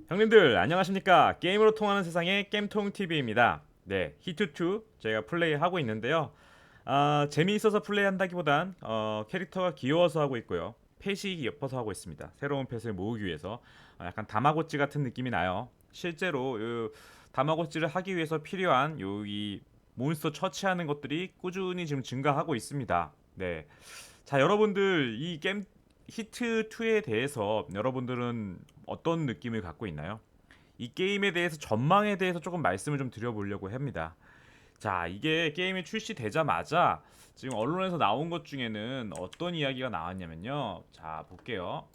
형님들 안녕하십니까? 게임으로 통하는 세상의 게임통TV입니다. 네, 히트2 제가 플레이하고 있는데요. 재미있어서 플레이한다기보단 캐릭터가 귀여워서 하고 있고요. 펫이 예뻐서 하고 있습니다. 새로운 펫을 모으기 위해서 약간 다마고찌 같은 느낌이 나요. 실제로 다마고찌를 하기 위해서 필요한 이 몬스터 처치하는 것들이 꾸준히 지금 증가하고 있습니다. 네, 자, 여러분들 이 게임 히트 2에 대해서 여러분들은 어떤 느낌을 갖고 있나요? 이 게임에 대해서 전망에 대해서 조금 말씀을 좀 드려보려고 합니다. 자, 이게 게임이 출시되자마자 지금 언론에서 나온 것 중에는 어떤 이야기가 나왔냐면요. 자, 볼게요.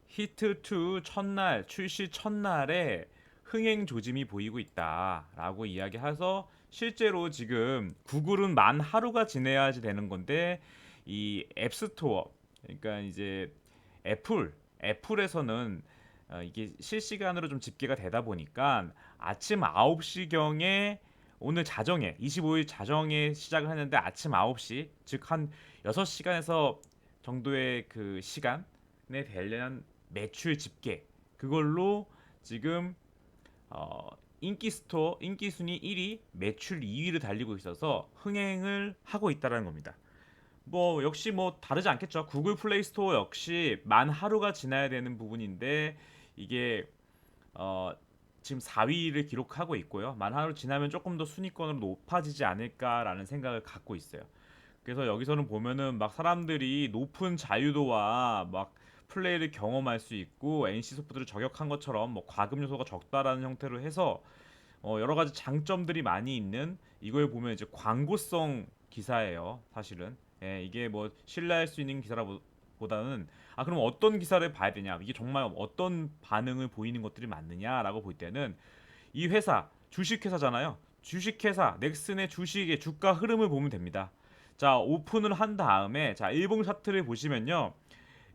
히트 2 첫날 출시 첫날에 흥행 조짐이 보이고 있다라고 이야기해서 실제로 지금 구글은 만 하루가 지내야지 되는 건데 이 앱스토어, 그러니까 이제 애플에서는 이게 실시간으로 좀 집계가 되다 보니까 아침 9시경에 오늘 자정에 25일 자정에 시작을 했는데 아침 9시, 즉 한 6시간에서 정도의 그 시간에 대한 매출 집계, 그걸로 지금 어, 인기 순위 1위, 매출 2위를 달리고 있어서 흥행을 하고 있다는 겁니다. 뭐 역시 뭐 다르지 않겠죠. 구글 플레이 스토어 역시 만 하루가 지나야 되는 부분인데 이게 어, 지금 4위를 기록하고 있고요. 만 하루 지나면 조금 더 순위권으로 높아지지 않을까라는 생각을 갖고 있어요. 그래서 여기서는 보면은 막 사람들이 높은 자유도와 막 플레이를 경험할 수 있고 NC 소프트를 저격한 것처럼 뭐 과금 요소가 적다라는 형태로 해서 여러 가지 장점들이 많이 있는, 이걸 보면 이제 광고성 기사예요. 사실은 이게 뭐 신뢰할 수 있는 기사라보다는 그럼 어떤 기사를 봐야 되냐, 이게 정말 어떤 반응을 보이는 것들이 맞느냐라고 볼 때는 이 회사 주식회사잖아요. 주식회사 넥슨의 주식의 주가 흐름을 보면 됩니다. 자, 오픈을 한 다음에 자 일봉 차트를 보시면요,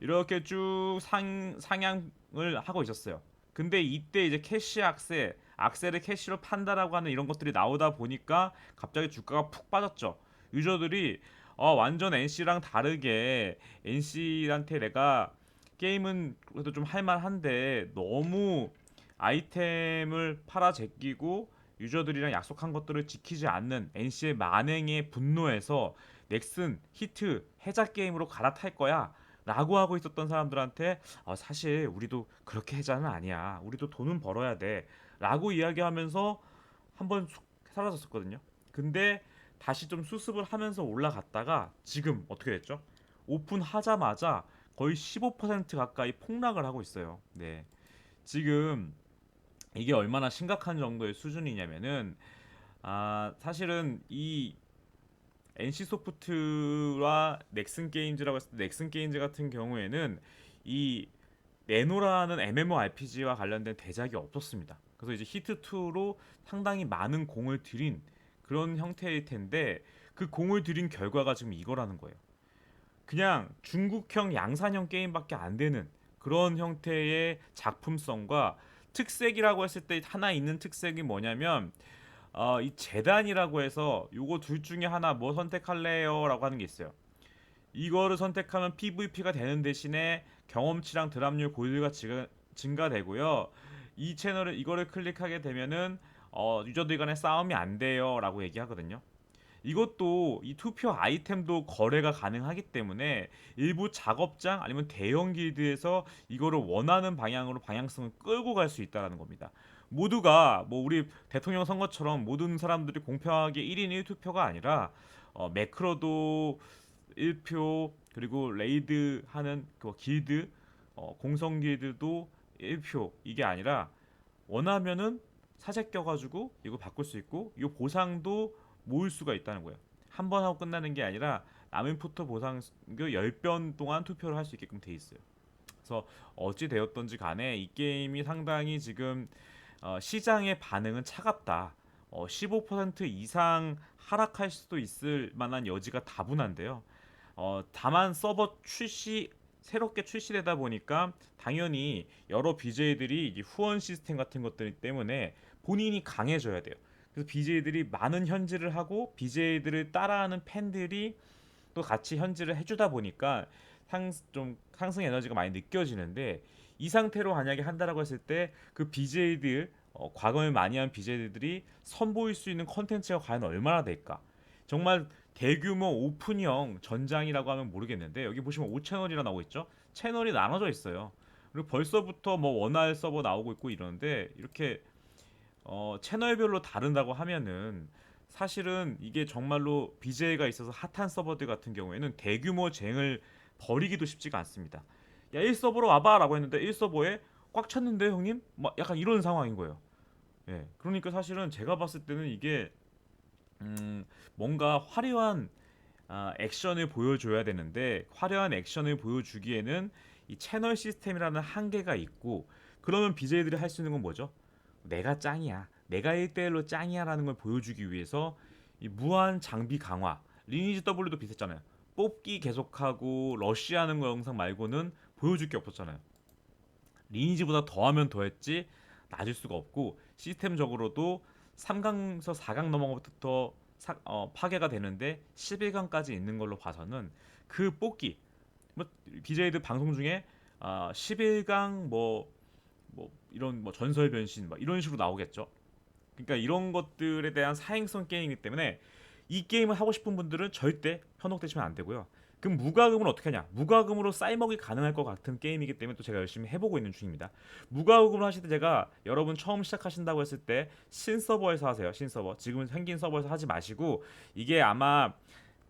이렇게 쭉 상향을 하고 있었어요. 근데 이때 이제 캐시 악셀을 캐시로 판다라고 하는 이런 것들이 나오다 보니까 갑자기 주가가 푹 빠졌죠. 유저들이 완전 NC랑 다르게 NC한테 내가 게임은 그래도 좀 할만한데 너무 아이템을 팔아 제끼고 유저들이랑 약속한 것들을 지키지 않는 NC의 만행에 분노해서 넥슨 히트 해자 게임으로 갈아탈 거야 라고 하고 있었던 사람들한테 사실 우리도 그렇게 해자는 아니야, 우리도 돈은 벌어야 돼 라고 이야기하면서 한번 쑥 사라졌었거든요. 근데 다시 좀 수습을 하면서 올라갔다가 지금 어떻게 됐죠? 오픈하자마자 거의 15% 가까이 폭락을 하고 있어요. 네, 지금 이게 얼마나 심각한 정도의 수준이냐면은 사실은 이 NC 소프트와 넥슨 게임즈라고 했을 때 넥슨 게임즈 같은 경우에는 이 네노라는 MMORPG와 관련된 대작이 없었습니다. 그래서 이제 히트2로 상당히 많은 공을 들인 그런 형태일 텐데 그 공을 들인 결과가 지금 이거라는 거예요. 그냥 중국형 양산형 게임밖에 안 되는 그런 형태의 작품성과 특색이라고 했을 때 하나 있는 특색이 뭐냐면 이 재단이라고 해서 요거 둘 중에 하나 뭐 선택할래요라고 하는 게 있어요. 이거를 선택하면 PVP가 되는 대신에 경험치랑 드랍률 골드가 증가되고요. 이 채널을 이거를 클릭하게 되면은 유저들 간의 싸움이 안 돼요라고 얘기하거든요. 이것도 이 투표 아이템도 거래가 가능하기 때문에 일부 작업장 아니면 대형 길드에서 이거를 원하는 방향으로 방향성을 끌고 갈 수 있다는 겁니다. 모두가 뭐 우리 대통령 선거처럼 모든 사람들이 공평하게 1인 1투표가 아니라 매크로도 1표, 그리고 레이드 하는 그 길드, 공성 길드도 1표, 이게 아니라 원하면은 사재 껴가지고 이거 바꿀 수 있고 이 보상도 모을 수가 있다는 거예요. 한 번 하고 끝나는 게 아니라 남은 포토 보상 그 10번 동안 투표를 할 수 있게끔 돼 있어요. 그래서 어찌 되었던지 간에 이 게임이 상당히 지금 시장의 반응은 차갑다. 15% 이상 하락할 수도 있을 만한 여지가 다분한데요. 다만 서버 새롭게 출시되다 보니까 당연히 여러 BJ들이 후원 시스템 같은 것들 때문에 본인이 강해져야 돼요. 그래서 BJ들이 많은 현질을 하고 BJ들을 따라하는 팬들이 또 같이 현질을 해주다 보니까 좀 상승 에너지가 많이 느껴지는데 이 상태로 만약에 한다라고 했을 때 그 BJ들 과거에 많이 한 BJ들이 선보일 수 있는 컨텐츠가 과연 얼마나 될까? 정말 대규모 오픈형 전장이라고 하면 모르겠는데 여기 보시면 5채널이라 나오고 있죠. 채널이 나눠져 있어요. 그리고 벌써부터 뭐 원활 서버 나오고 있고 이러는데 이렇게 채널별로 다른다고 하면은 사실은 이게 정말로 BJ가 있어서 핫한 서버들 같은 경우에는 대규모 쟁을 벌이기도 쉽지가 않습니다. 야, 1서버로 와봐라고 했는데 1서버에 꽉 찼는데 형님? 막 약간 이런 상황인 거예요. 예. 그러니까 사실은 제가 봤을 때는 이게 음, 뭔가 화려한 액션을 보여줘야 되는데 화려한 액션을 보여주기에는 이 채널 시스템이라는 한계가 있고 그러면 BJ들이 할 수 있는 건 뭐죠? 내가 짱이야. 내가 1대1로 짱이야라는 걸 보여주기 위해서 이 무한 장비 강화 리니지 W도 비슷했잖아요. 뽑기 계속하고 러쉬하는 거 영상 말고는 보여줄 게 없었잖아요. 리니지보다 더하면 더했지 낮을 수가 없고 시스템적으로도 3강에서 4강 넘어부터 파괴가 되는데 11강까지 있는 걸로 봐서는 그 뽑기 뭐 BJ들 방송 중에 11강 뭐 이런 뭐 전설 변신 막 이런 식으로 나오겠죠. 그러니까 이런 것들에 대한 사행성 게임이기 때문에 이 게임을 하고 싶은 분들은 절대 현혹되시면 안 되고요. 그럼 무과금을 어떻게 하냐? 무과금으로 쌀먹이 가능할 것 같은 게임이기 때문에 또 제가 열심히 해보고 있는 중입니다. 무과금을 하실 때 제가 여러분 처음 시작하신다고 했을 때 신서버에서 하세요. 신서버. 지금 생긴 서버에서 하지 마시고 이게 아마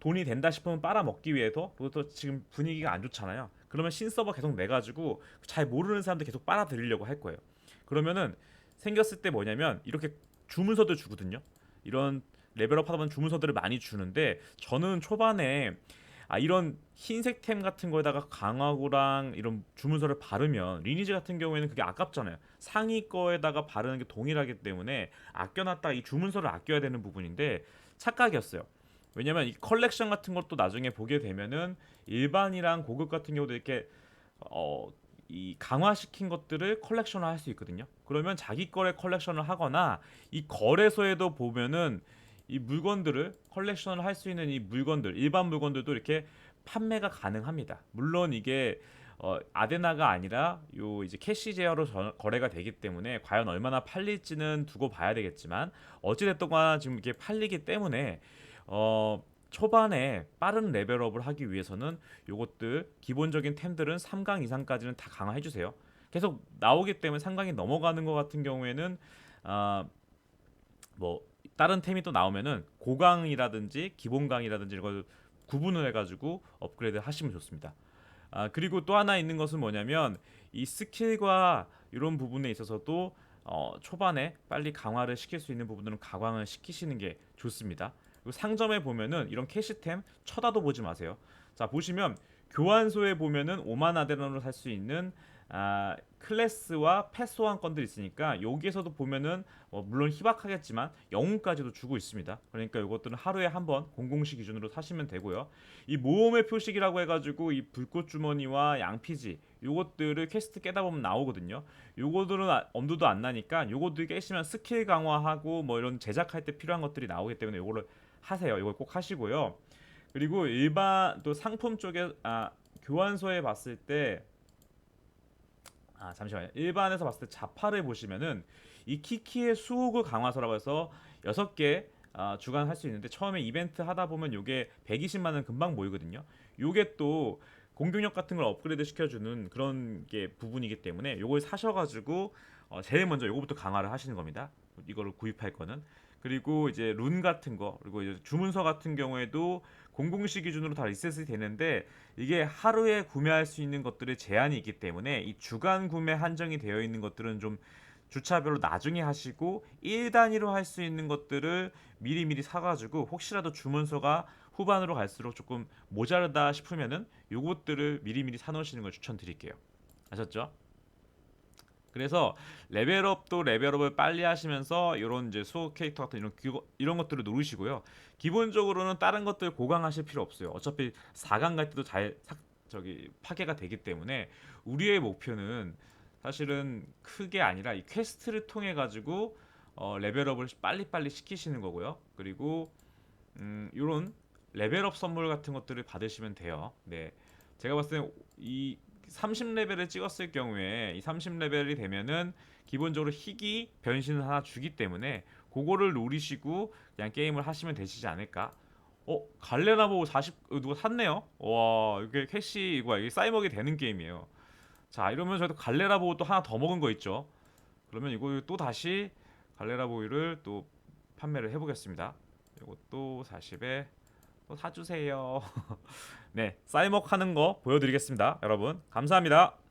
돈이 된다 싶으면 빨아먹기 위해서 그리고 또 지금 분위기가 안 좋잖아요. 그러면 신서버 계속 내가지고 잘 모르는 사람들 계속 빨아들이려고 할 거예요. 그러면은 생겼을 때 뭐냐면 이렇게 주문서들 주거든요. 이런 레벨업 하다 보면 주문서들을 많이 주는데 저는 초반에 이런 흰색 템 같은 거에다가 강화구랑 이런 주문서를 바르면 리니지 같은 경우에는 그게 아깝잖아요. 상위 거에다가 바르는 게 동일하기 때문에 아껴놨다 이 주문서를 아껴야 되는 부분인데 착각이었어요. 왜냐면 이 컬렉션 같은 것도 나중에 보게 되면은 일반이랑 고급 같은 경우도 이렇게 어, 이 강화시킨 것들을 컬렉션을 할 수 있거든요. 그러면 자기 거래 컬렉션을 하거나 이 거래소에도 보면은 이 물건들을 컬렉션을 할 수 있는 이 물건들 일반 물건들도 이렇게 판매가 가능합니다. 물론 이게 아데나가 아니라 요 이제 캐시 제어로 거래가 되기 때문에 과연 얼마나 팔릴지는 두고 봐야 되겠지만 어찌됐든 간에 지금 이게 팔리기 때문에 초반에 빠른 레벨업을 하기 위해서는 요것들 기본적인 템들은 3강 이상까지는 다 강화해 주세요. 계속 나오기 때문에 3강이 넘어가는 것 같은 경우에는 아, 뭐 다른 템이 또 나오면은 고강이라든지 기본강이라든지 이걸 구분을 해가지고 업그레이드 하시면 좋습니다. 그리고 또 하나 있는 것은 뭐냐면 이 스킬과 이런 부분에 있어서도 초반에 빨리 강화를 시킬 수 있는 부분들은 가광을 시키시는 게 좋습니다. 그리고 상점에 보면은 이런 캐시템 쳐다도 보지 마세요. 자 보시면 교환소에 보면은 5만 아데론으로 살 수 있는 클래스와 패스 호환권들이 있으니까 여기에서도 보면은 물론 희박하겠지만 영웅까지도 주고 있습니다. 그러니까 이것들은 하루에 한 번 공공시 기준으로 사시면 되고요. 이 모험의 표식이라고 해가지고 이 불꽃 주머니와 양피지 요것들을 퀘스트 깨다 보면 나오거든요. 요거들은 엄두도 안 나니까 요것들 깨시면 스킬 강화하고 뭐 이런 제작할 때 필요한 것들이 나오기 때문에 요거를 하세요. 이걸 꼭 하시고요. 그리고 일반 또 상품 쪽에 교환소에 봤을 때 잠시만요. 일반에서 봤을 때 자파를 보시면은 이 키키의 수호구 강화서라고 해서 6개 주간 할 수 있는데 처음에 이벤트 하다 보면 요게 120만 원 금방 모이거든요. 요게 또 공격력 같은 걸 업그레이드 시켜주는 그런 게 부분이기 때문에 요걸 사셔가지고 제일 먼저 요거부터 강화를 하시는 겁니다. 이거를 구입할 거는. 그리고 이제 룬 같은 거 그리고 이제 주문서 같은 경우에도 공공시 기준으로 다 리셋이 되는데 이게 하루에 구매할 수 있는 것들의 제한이 있기 때문에 이 주간 구매 한정이 되어 있는 것들은 좀 주차별로 나중에 하시고 1 단위로 할 수 있는 것들을 미리미리 사가지고 혹시라도 주문서가 후반으로 갈수록 조금 모자르다 싶으면은 요것들을 미리미리 사놓으시는 걸 추천드릴게요. 아셨죠? 그래서 레벨업도 레벨업을 빨리 하시면서 이런 이제 수호 캐릭터 같은 이런 것들을 누르시고요. 기본적으로는 다른 것들 고강하실 필요 없어요. 어차피 4강 갈 때도 저기 파괴가 되기 때문에 우리의 목표는 사실은 크게 아니라 이 퀘스트를 통해 가지고 레벨업을 빨리빨리 시키시는 거고요. 그리고 이런 레벨업 선물 같은 것들을 받으시면 돼요. 네. 제가 봤을 때 이 30레벨을 찍었을 경우에 이 30레벨이 되면은 기본적으로 희귀 변신을 하나 주기 때문에 그거를 노리시고 그냥 게임을 하시면 되시지 않을까. 갈레나보 40 누가 샀네요. 와, 이게 캐시 이거 이게 쌓이먹이 되는 게임이에요. 자, 이러면 저희도 갈레라보 또 하나 더 먹은 거 있죠. 그러면 이거 또 다시 갈레라보이를 또 판매를 해보겠습니다. 이것도 40에 또 사주세요. 네, 쌀먹 하는 거 보여드리겠습니다. 여러분 감사합니다.